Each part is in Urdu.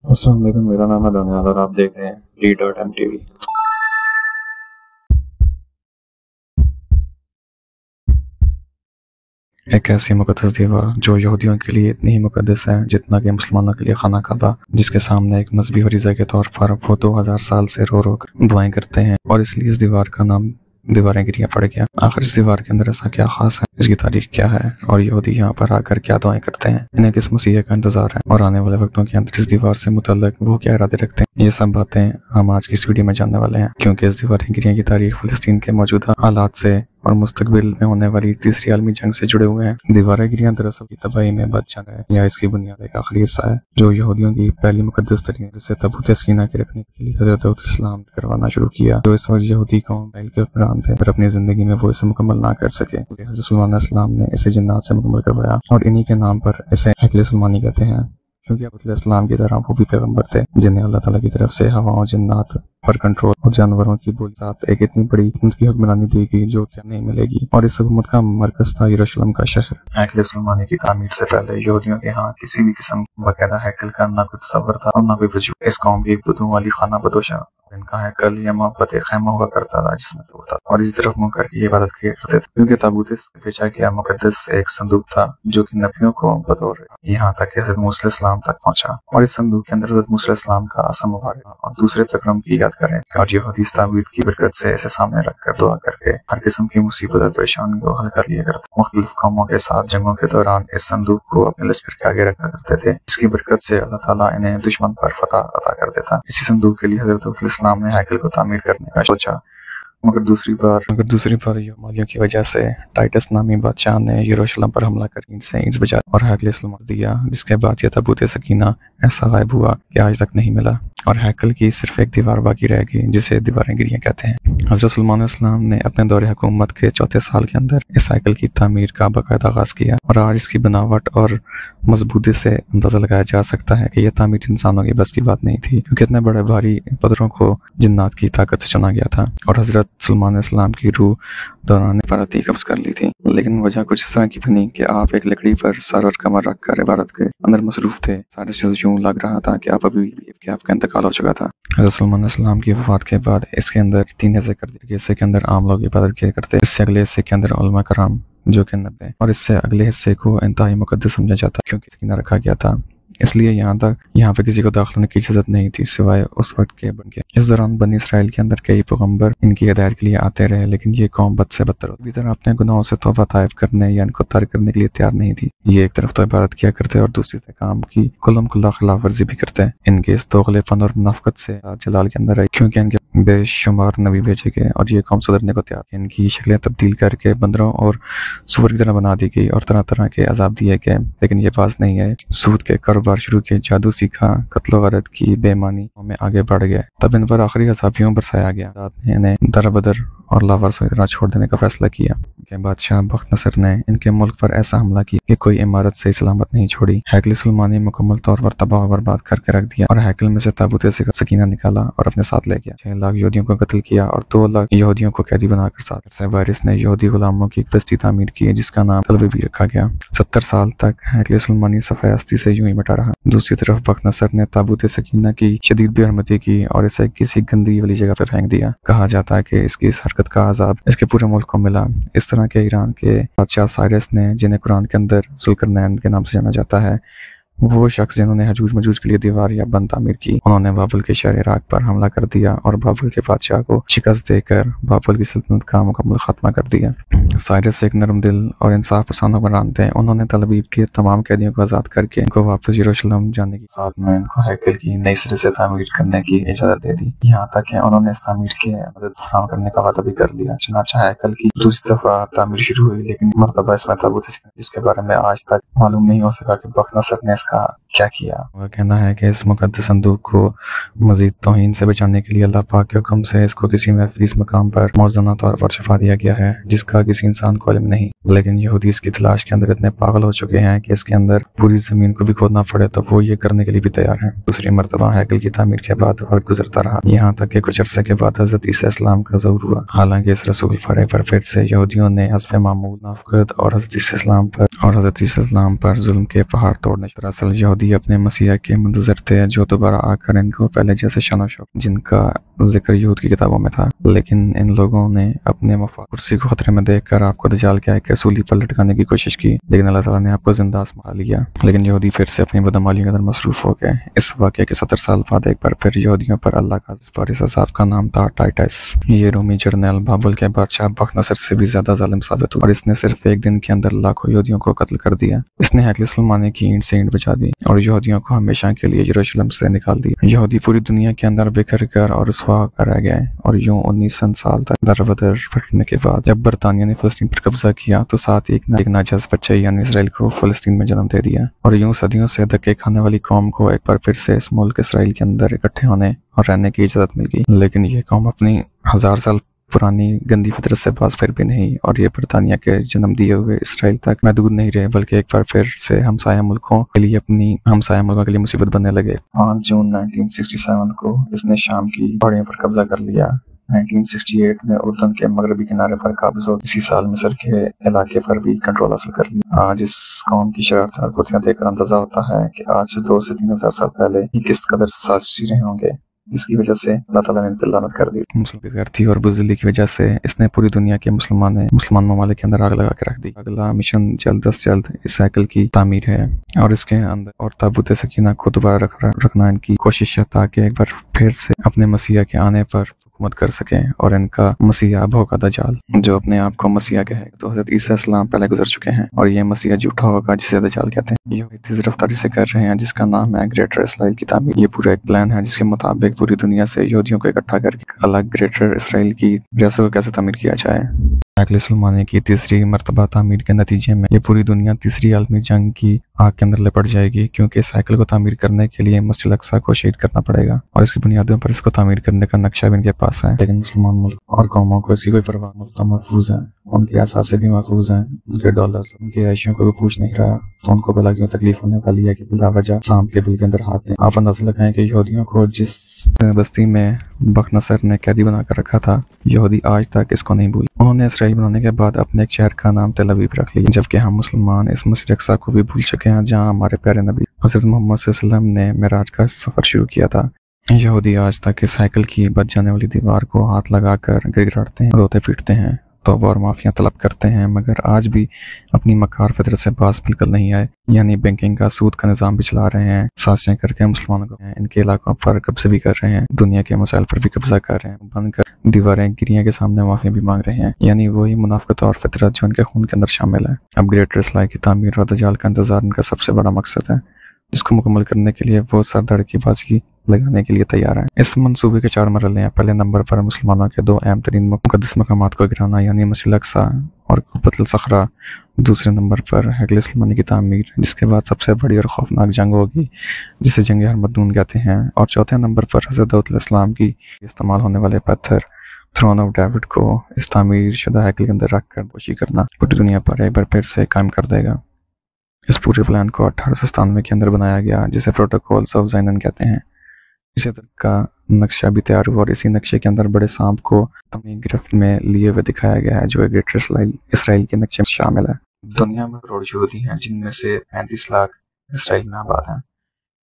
السلام علیکم، میرا نام ہے دانیال اور آپ دیکھ رہے ہیں ری.ایم.ٹی.وی۔ ایک ایسی مقدس دیوار جو یہودیوں کے لیے اتنی ہی مقدس ہے جتنا کہ مسلمانوں کے لیے خانہ کعبہ، جس کے سامنے ایک مذہبی فریضہ کے طور پر وہ 2000 سال سے رو رو کر دعائیں کرتے ہیں، اور اس لیے اس دیوار کا نام دیواریں گریاں پڑ گیا۔ آخر اس دیوار کے اندر ایسا کیا خاص ہے، اس کی تاریخ کیا ہے، اور یہودی یہاں پر آ کر کیا دعائیں کرتے ہیں، انہیں کس مسیح کا انتظار ہے، اور آنے والے وقتوں کے اندر اس دیوار سے متعلق وہ کیا ارادے رکھتے ہیں، یہ سب باتیں ہم آج کی اس ویڈیو میں جاننے والے ہیں، کیونکہ اس دیواریں گریاں کی تاریخ فلسطین کے موجودہ حالات سے اور مستقبل میں ہونے والی تیسری عالمی جنگ سے جڑے ہوئے ہیں۔ دیواریں گریاں دراصل کی تباہی میں بچ جنگ ہے، یا اس کی بنیاد ایک آخری حصہ ہے جو یہودیوں کی پہلی مقدس ترین جسے تابوت سکینہ کے رکھنے کے لیے حضرت داؤد السلام نے کروانا شروع کیا، جو اس وقت یہودی قوم اسرائیل کے حکمران تھے، پر اپنی زندگی میں وہ اسے مکمل نہ کر سکے۔ حضرت سلیمان علیہ السلام نے اسے جنات سے مکمل کروایا، اور انہی کے نام پر اسے ہیکل سلیمانی کہتے ہیں، کیونکہ ابو علیہ السلام کی طرح وہ بھی پیغمبر تھے جنہیں اللہ تعالیٰ کی طرف سے ہواؤں، جنات پر کنٹرول اور جانوروں کی بول ساتھ ایک اتنی بڑی حکومت کی حکمرانی دی گئی جو کیا نہیں ملے گی، اور اس حکومت کا مرکز تھا یروشلم کا شہر۔ ہیکل سلیمانی کی تعمیر سے پہلے یہودیوں کے ہاں کسی بھی قسم باقاعدہ ہیکل کا نہ کوئی تصور تھا اور نہ کوئی وجود۔ اس قوم کی بدوں والی خانہ بدوشہ ان کا ہیکل یا محبت خیمہ ہوا کرتا تھا جس میں توڑتا اور اسی طرف منہ کر کے عبادت کیا کرتے تھے، کیونکہ تابوت بھیجا گیا مقدس ایک صندوق تھا جو کہ نبیوں کو بطور یہاں تک کہ حضرت موسیٰ علیہ السلام تک پہنچا، اور اس صندوق کے اندر حضرت موسیٰ علیہ السلام کا عصا مبارک اور دوسرے تکرم کی یاد کریں، اور یہودی اس تابوت کی برکت سے اسے سامنے رکھ کر دعا کر کے ہر قسم کی مصیبت اور پریشانی کو حل کر لیا کرتے۔ مختلف قوموں کے ساتھ جنگوں کے دوران اس صندوق کو اپنے لشکر کے آگے رکھا کرتے تھے، اس کی برکت سے اللہ تعالیٰ انہیں دشمن پر فتح عطا کر دیتا۔ اسی صندوق کے لیے حضرت داؤد علیہ السلام نے ہیکل کو تعمیر کرنے کا سوچا، مگر دوسری بار یومالیوں کی وجہ سے ٹائٹس نامی بادشاہ نے یروشلم پر حملہ کر اینٹ سے اینٹ بجا اور ہیکل سلیمان دیا، جس کے بعد یہ تابوت سکینہ ایسا غائب ہوا کہ آج تک نہیں ملا، اور ہیکل کی صرف ایک دیوار باقی رہ گئی جسے دیواریں گریاں کہتے ہیں۔ حضرت سلیمان علیہ السلام نے اپنے دور حکومت کے چوتھے سال کے اندر اس ہیکل کی تعمیر کا باقاعدہ آغاز کیا، اور آج اس کی بناوٹ اور مضبوطی سے اندازہ لگایا جا سکتا ہے کہ یہ تعمیر انسانوں کی بس کی بات نہیں تھی، کیونکہ اتنے بڑے بھاری پتھروں کو جنات کی طاقت سے چنا گیا تھا، اور حضرت سلیمان علیہ السلام کی روح دوران عبادت ہی قبض کر لی تھی، لیکن وجہ کچھ اس طرح کی بنی کہ آپ ایک لکڑی پر سر اور کمر رکھ کر عبادت کے اندر مصروف تھے، سارے سے یوں لگ رہا تھا کہ آپ کا انتقال ہو چکا تھا۔ حضرت سلیمان علیہ السلام کی وفات کے بعد اس کے اندر 3 حصے کر دیے، حصے کے اندر عام لوگ عبادت کیا کرتے، اس سے اگلے حصے کے اندر علماء کرام جو کہ 90، اور اس سے اگلے حصے کو انتہائی مقدس سمجھا جاتا کیونکہ سکینہ رکھا گیا تھا، اس لیے یہاں پہ کسی کو داخل ہونے کی اجازت نہیں تھی سوائے اس وقت کے بن کے۔ اس دوران بنی اسرائیل کے اندر کئی پیغمبر ان کی ہدایت کے لیے آتے رہے، لیکن یہ قوم بد سے بدتر ہوتی، طرح اپنے گناہوں سے توبہ طائف کرنے یا ان کو ترک کرنے کے لیے تیار نہیں تھی۔ یہ ایک طرف تو عبادت کیا کرتے اور دوسری طرف کام کی کلم کلا خلاف ورزی بھی کرتے۔ ان کے اس دوغلے پن اور منافقت سے جلال کے اندر آئی، کیونکہ ان کے بے شمار نبی بھیجے گئے اور یہ قوم سدھرنے کو تیار، ان کی شکلیں تبدیل کر کے بندروں اور سور کی طرح بنا دی گئی اور طرح طرح کے عذاب دیے گئے، لیکن یہ باز نہیں آئے، سود کے کاروبار شروع کیے، جادو سیکھا، قتل و غارت کی، بے ایمانی میں آگے بڑھ گئے، تب ان پر آخری عذابیوں برسایا گیا، رات نے انہیں در بدر اور لاوارث طرح چھوڑ دینے کا فیصلہ کیا کہ بادشاہ بخت نصر نے ان کے ملک پر ایسا حملہ کیا کہ کوئی عمارت سے سلامت نہیں چھوڑی، ہیکل سلیمانی مکمل طور پر تباہ و برباد کر کے رکھ دیا، اور ہیکل میں سے تابوت سکینہ نکالا اور اپنے ساتھ لے گیا، 6 لاکھ یہودیوں کو قتل کیا اور 2 لاکھ یہودیوں کو قیدی بنا کر ساتھ سے وائرس نے یہودی غلاموں کی ایک بستی تعمیر کی جس کا نام طلبہ بھی رکھا گیا۔ 70 سال تک ہیکل سلیمانی صفحہ ہستی سے یوں ہی مٹا رہا۔ دوسری طرف بخت نصر نے تابوت سکینہ کی شدید بے حرمتی کی اور اسے کسی گندی والی جگہ پہ پھینک دیا۔ کہا جاتا ہے کہ اس کی اس حرکت کا عذاب اس کے پورے ملک کو ملا۔ اس طرح کے ایران کے بادشاہ سائرس نے، جنہیں قرآن کے اندر ذوالقرنین کے نام سے جانا جاتا ہے، وہ شخص جنہوں نے یاجوج ماجوج کے لیے دیوار یا بند تعمیر کی، انہوں نے بابل کے شہر عراق پر حملہ کر دیا اور بابل کے بادشاہ کو شکست دے کر بابل کی سلطنت کا مکمل خاتمہ کر دیا۔ سائرس ایک نرم دل اور انصاف پسند حکمران تھے، انہوں نے تلابیب کے تمام قیدیوں کو آزاد کر کے ان کو واپس یروشلم جانے کے ساتھ میں ان کو ہیکل کی نئی سرے سے تعمیر کرنے کی اجازت دے دی، یہاں تک کہ انہوں نے اس تعمیر کے مدد فراہم کرنے کا وعدہ بھی کر لیا۔ چنانچہ ہیکل کی دوسری دفعہ تعمیر شروع ہوئی، لیکن مرتبہ اس میں تابوت سکینہ جس کے بارے میں آج تک معلوم نہیں ہو سکا کہ بخت نصر نے اس کا کیا کیا۔ وہ کہنا ہے کہ اس مقدس صندوق کو مزید توہین سے بچانے کے لیے اللہ پاک کے حکم سے اس کو کسی محفوظ مقام پر موزنہ طور پر چھپا دیا گیا ہے جس کا کسی انسان کو علم نہیں، لیکن یہودی اس کی تلاش کے اندر اتنے پاگل ہو چکے ہیں کہ اس کے اندر پوری زمین کو بھی کھودنا پڑے تو وہ یہ کرنے کے لیے بھی تیار ہیں۔ دوسری مرتبہ ہیکل کی تعمیر کے بعد وقت گزرتا رہا، یہاں تک کہ کچھ عرصے کے بعد حضرت عیسیٰ السلام کا ظہور ہوا، حالانکہ اس رسول فرح پر پھر سے یہودیوں نے حسب معمول منافقت اور حضرت عیسیٰ السلام پر ظلم کے پہاڑ توڑنے۔ دراصل یہودی یہودی اپنے مسیح کے منتظر تھے جو دوبارہ آ کر ان کو پہلے جیسے شان و شوق جن کا ذکر یہود کی کتابوں میں تھا، لیکن ان لوگوں نے اپنے مفاد کرسی کو خطرے میں دیکھ کر آپ کو دجال کے ایک سولی پر لٹکانے کی کوشش کی، لیکن اللہ تعالیٰ نے آپ کو زندہ آسما لیا۔ لیکن یہودی پھر سے اپنی بدعمالی کے اندر مصروف ہو گئے۔ اس واقعے کے 70 سال بعد ایک بار پھر یہودیوں پر اللہ کا بارس عذاب کا نام تھا ٹائٹس۔ یہ رومی جرنیل بابل کے بادشاہ بختنصر سے بھی زیادہ ظالم ثابت ہوا اور اس نے صرف ایک دن کے اندر لاکھوں یہودیوں کو قتل کر دیا۔ اس نے ہیکل سلمانی کی اینٹ سے اینٹ بچا دی اور یہودیوں کو ہمیشہ کے لیے یروشلم سے نکال دیا۔ یہودی پوری دنیا کے اندر بکھر کر اور رسوا کر رہ گئے اور یوں 1900 سال تک در بدر پھٹنے کے بعد جب برطانیہ نے فلسطین پر قبضہ کیا تو ساتھ ہی ایک ناجائز بچے یعنی اسرائیل کو فلسطین میں جنم دے دیا، اور یوں صدیوں سے دھکے کھانے والی قوم کو ایک بار پھر سے اس ملک اسرائیل کے اندر اکٹھے ہونے اور رہنے کی اجازت مل گئی۔ لیکن یہ قوم اپنی 1000 سال پرانی گندی فطرت سے باز پھر بھی نہیں، اور یہ برطانیہ کے جنم دیے ہوئے اسرائیل تک محدود نہیں رہے بلکہ ایک بار پھر سے ہمسایہ ملکوں کے لیے مصیبت بننے لگے۔ 5 جون 1967 کو اس نے شام کی پہاڑیوں پر قبضہ کر لیا۔ 1968 میں اردن کے مغربی کنارے پر قابض ہو، اسی سال مصر کے علاقے پر بھی کنٹرول حاصل کر لیا۔ آج اس قوم کی شرارت اور کرتیاں دیکھ کر اندازہ ہوتا ہے کہ آج سے 2 سے 3 ہزار سال پہلے یہ کس قدر سازشی رہے ہوں گے، جس کی وجہ سے اللہ تعالیٰ نے ان پر لعنت کر دی۔ غیرتی اور بزدلی کی وجہ سے اس نے پوری دنیا کے مسلمان ممالک کے اندر آگ لگا کے رکھ دی۔ اگلا مشن جلد از جلد اس سائیکل کی تعمیر ہے اور اس کے اندر اور تابوت سکینہ کو دوبارہ رکھنا ان کی کوشش ہے تاکہ ایک بار پھر سے اپنے مسیح کے آنے پر حکومت کر سکیں اور ان کا مسیح ہوگا دجال جو اپنے آپ کو مسیح کہے گا۔ تو حضرت عیسیٰ السلام پہلے گزر چکے ہیں اور یہ مسیح جھوٹا ہوگا جسے دجال کہتے ہیں۔ یہ تیز رفتاری سے کر رہے ہیں جس کا نام ہے گریٹر اسرائیل کی تعمیر۔ یہ پورا ایک پلان ہے جس کے مطابق پوری دنیا سے یہودیوں کو اکٹھا کر کے الگ گریٹر اسرائیل کی ریاست کو کیسے تعمیر کیا جائے۔ ہیکل سلمانی کی تیسری مرتبہ تعمیر کے نتیجے میں یہ پوری دنیا تیسری عالمی جنگ کی آگ کے اندر لپٹ جائے گی، کیونکہ اس سائیکل کو تعمیر کرنے کے لیے مسجد الاقصی کو شہید کرنا پڑے گا اور اس کی بنیادوں پر اس کو تعمیر کرنے کا نقشہ بھی ان کے پاس ہے۔ لیکن مسلمان ملک اور قوموں کو اس کی کوئی پرواہ، ملک تو محفوظ ہیں، ان کے اثاثے بھی محفوظ ہیں، ان کے ڈالرز ان کی عیشیوں کو بھی پوچھ نہیں رہا، تو ان کو بلا کیوں تکلیف ہونے والی ہے کہ بلا وجہ سام کے بل کے اندر ہاتھ دیں۔ آپ اندازہ لگائیں کہ یہودیوں کو جس بستی میں بختنصر نے قیدی بنا کر رکھا تھا، یہودی آج تک اس کو نہیں بھول۔ انہوں نے اسرائیل بنانے کے بعد اپنے ایک شہر کا نام تل ابیب رکھ لیا، جبکہ ہم مسلمان اس مسجد اقصی کو بھی بھول چکے ہیں جہاں ہمارے پیارے نبی حضرت محمد صلی اللہ علیہ وسلم نے معراج کا سفر شروع کیا تھا۔ یہودی آج تک اس سائیکل کی بچ جانے والی دیوار کو ہاتھ لگا کر گڑگڑاتے ہیں، روتے پیٹتے ہیں، توبہ اور معافیاں طلب کرتے ہیں، مگر آج بھی اپنی مکار فطرت سے باز بالکل نہیں آئے، یعنی بینکنگ کا سود کا نظام بھی چلا رہے ہیں، سازشیں کر کے مسلمانوں کو ان کے علاقوں پر قبضے بھی کر رہے ہیں، دنیا کے مسائل پر بھی قبضہ کر رہے ہیں، بن کر دیواریں گریاں کے سامنے معافیاں بھی مانگ رہے ہیں، یعنی وہی منافقت اور فطرت جو ان کے خون کے اندر شامل ہے۔ اب گریٹر اسرائیل کی تعمیر اور دجال کا انتظار ان کا سب سے بڑا مقصد ہے، جس کو مکمل کرنے کے لیے وہ سر دھڑ کی بازی لگانے کے لیے تیار ہیں۔ اس منصوبے کے 4 مرحلے ہیں۔ پہلے نمبر پر مسلمانوں کے 2 اہم ترین مقدس مقامات کو گرانا، یعنی مسجد الاقصی اور قبۃ الصخرہ۔ دوسرے نمبر پر ہیکل سلمانی کی تعمیر، جس کے بعد سب سے بڑی اور خوفناک جنگ ہوگی جسے جنگ ارمغدون کہتے ہیں، اور چوتھے نمبر پر حضرت داؤد علیہ السلام کی استعمال ہونے والے پتھر تھرون آف ڈیوڈ کو اس تعمیر شدہ ہیکل کے اندر رکھ کر کوشش کرنا پوری دنیا پر ایک بار پھر سے قائم کر دے گا۔ اس پورے پلان کو 1897 کے اندر بنایا گیا، جسے پروٹوکولز آف زائنن کہتے ہیں۔ اسی طرح کا نقشہ بھی تیار ہوا اور اسی نقشے کے اندر بڑے سانپ کو اپنی گرفت میں لیے ہوئے دکھایا گیا ہے، جو گریٹر اسرائیل کے نقشے میں شامل ہے۔ دنیا میں کروڑ یہودی ہیں، جن میں سے 35 لاکھ اسرائیل میں آباد ہیں۔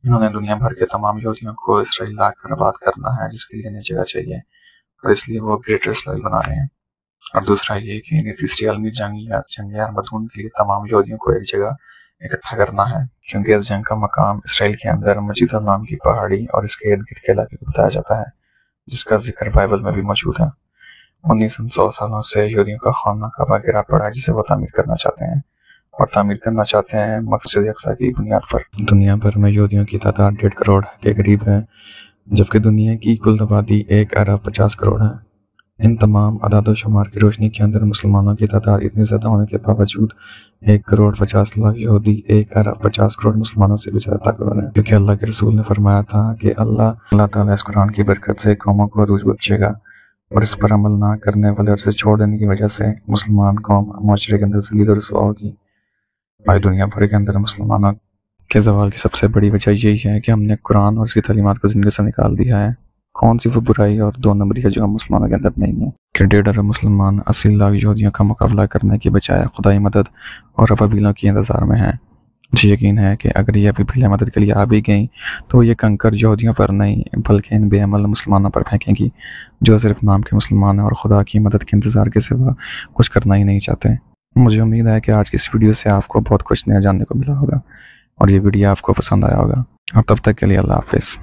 انہوں نے دنیا بھر کے تمام یہودیوں کو اسرائیل لا کر آباد کرنا ہے، جس کے لیے انہیں جگہ چاہیے، اور اس لیے وہ گریٹر اسرائیل بنا رہے ہیں۔ اور دوسرا یہ کہ انہیں تیسری عالمی جنگ یا جنگ ارمغدون کے لیے تمام یہودیوں کو ایک جگہ اکٹھا کرنا ہے، کیونکہ اس جنگ کا مقام اسرائیل کے اندر مسجد النام کی پہاڑی اور اس کے ارد گرد کے علاقے کو بتایا جاتا ہے، جس کا ذکر بائبل میں بھی موجود ہے۔ 1900 سالوں سے یہودیوں کا خانہ کعبہ گرا پڑا ہے، جسے وہ تعمیر کرنا چاہتے ہیں، اور تعمیر کرنا چاہتے ہیں مسجد اقصی کی بنیاد پر۔ دنیا بھر میں یہودیوں کی تعداد 1.5 کروڑ کے قریب ہے، جبکہ دنیا کی کل آبادی 1.50 کروڑ ہے۔ ان تمام اعداد و شمار کی روشنی کے اندر مسلمانوں کی تعداد اتنی زیادہ ہونے کے باوجود 1.50 کروڑ یہودی 1.50 کروڑ مسلمانوں سے بھی زیادہ طاقتور ہیں، کیونکہ اللہ کے رسول نے فرمایا تھا کہ اللہ تعالیٰ اس قرآن کی برکت سے قوموں کو عروج بخشے گا، اور اس پر عمل نہ کرنے والے اور اسے چھوڑ دینے کی وجہ سے مسلمان قوم معاشرے کے اندر ذلیل و رسوا ہوگی۔ آج دنیا بھر کے اندر مسلمانوں کے زوال کی سب سے بڑی وجہ یہی ہے کہ ہم نے قرآن اور اس کی تعلیمات کو زندگی سے نکال دیا ہے۔ کون سی وہ برائی اور 2 نمبری ہے جو ہم مسلمانوں کے اندر نہیں ہے کہ 1.5 ارب مسلمان 80 لاکھ یہودیوں کا مقابلہ کرنے کی بجائے خدائی مدد اور ابابیلوں کی انتظار میں ہیں، مجھے یقین ہے کہ اگر یہ ابھی بلا مدد کے لیے آ بھی گئیں تو یہ کنکر یہودیوں پر نہیں بلکہ ان بے عمل مسلمانوں پر پھینکیں گی جو صرف نام کے مسلمان ہیں اور خدا کی مدد کے انتظار کے سوا کچھ کرنا ہی نہیں چاہتے۔ مجھے امید ہے کہ آج کی اس ویڈیو سے آپ کو بہت کچھ نیا جاننے کو ملا ہوگا اور یہ ویڈیو آپ کو پسند آیا ہوگا، اور تب تک کے لیے اللہ حافظ۔